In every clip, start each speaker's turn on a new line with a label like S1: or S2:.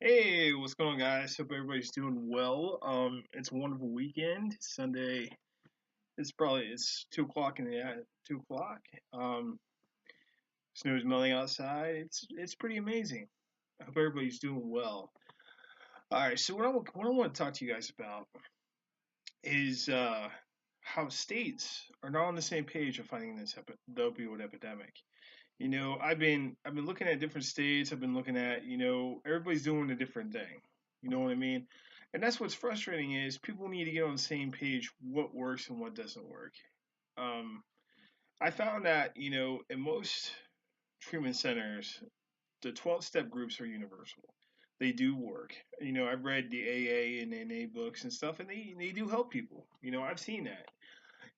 S1: Hey, what's going on, guys? Hope everybody's doing well. It's a wonderful weekend. Sunday. It's 2 o'clock in the 2 o'clock. Um, Snow's melting outside. It's pretty amazing. I hope everybody's doing well. All right, so what I want to talk to you guys about is how states are not on the same page of fighting the opioid epidemic. I've been looking at different states. I've been looking at, everybody's doing a different thing. You know what I mean? And that's what's frustrating is people need to get on the same page what works and what doesn't work. Um, I found that, in most treatment centers, the 12-step groups are universal. They do work. I've read the AA and NA books and stuff, and they do help people. I've seen that.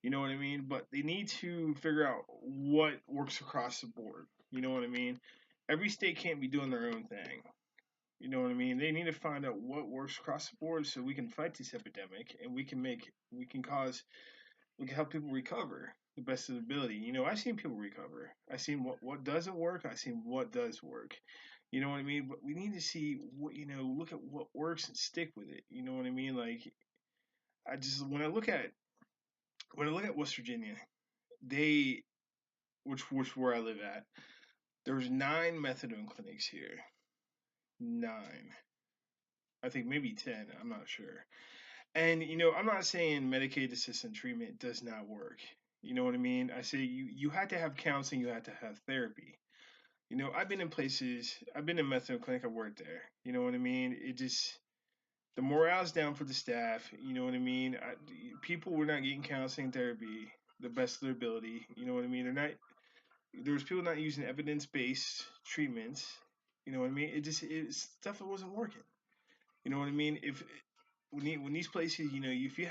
S1: You know what I mean? But they need to figure out what works across the board. You know what I mean? Every state can't be doing their own thing. You know what I mean? They need to find out what works across the board so we can fight this epidemic and we can help people recover the best of their ability. I've seen people recover. I've seen what doesn't work. I've seen what does work. You know what I mean? But we need to see look at what works and stick with it. You know what I mean? Like I just when I look at West Virginia, they which where I live at, there's 9 methadone clinics here. 9. I think maybe 10. I'm not sure. And I'm not saying Medicaid assisted treatment does not work. You know what I mean? I say you had to have counseling, you had to have therapy. I've been in places, I've been in methadone clinic, I worked there. You know what I mean? It just the morale's down for the staff. You know what I mean? People were not getting counseling therapy the best of their ability. You know what I mean? There was people not using evidence based treatments. You know what I mean? Stuff that wasn't working. You know what I mean? If when these places, if you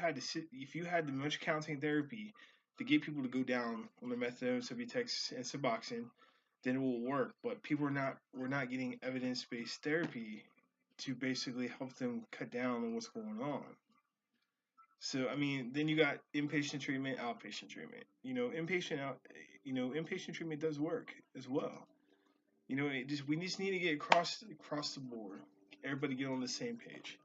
S1: had the much counseling therapy to get people to go down on the methadone, Subutex, and Suboxone, then it will work. But people are not we're not getting evidence based therapy to basically help them cut down on what's going on. So I mean, then you got inpatient treatment, outpatient treatment. Inpatient treatment does work as well. We just need to get across the board. Everybody get on the same page.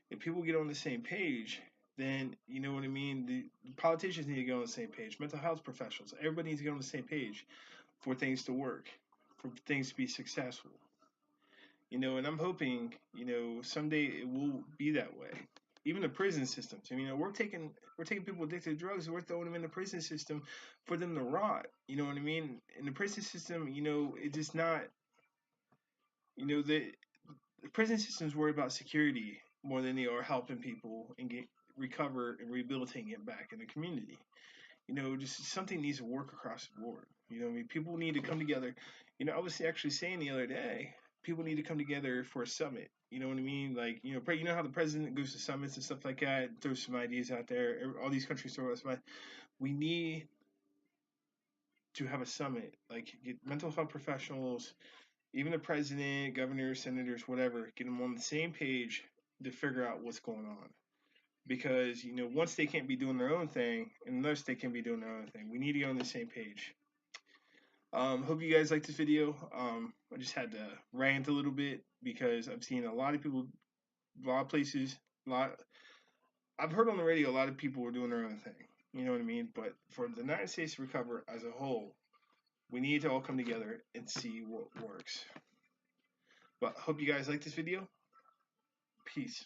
S1: If people get on the same page, then you know what I mean. The politicians need to get on the same page. Mental health professionals, everybody needs to get on the same page for things to work, for things to be successful. And I'm hoping someday it will be that way. Even the prison systems. We're taking people addicted to drugs and we're throwing them in the prison system for them to rot. You know what I mean? In the prison system, it's just not. The prison systems worry about security more than they are helping people and get recover and rehabilitate and get back in the community. Just something needs to work across the board. People need to come together. I was actually saying the other day, people need to come together for a summit. You know what I mean? Like, you know how the president goes to summits and stuff like that, throws some ideas out there. All these countries throw us. We need to have a summit, like get mental health professionals, even the president, governors, senators, whatever, get them on the same page to figure out what's going on. Because once they can't be doing their own thing, unless they can be doing their own thing, we need to get on the same page. Hope you guys like this video. I just had to rant a little bit because I've seen a lot of people, a lot of places, a lot. I've heard on the radio a lot of people are doing their own thing. You know what I mean? But for the United States to recover as a whole, we need to all come together and see what works. But hope you guys like this video. Peace.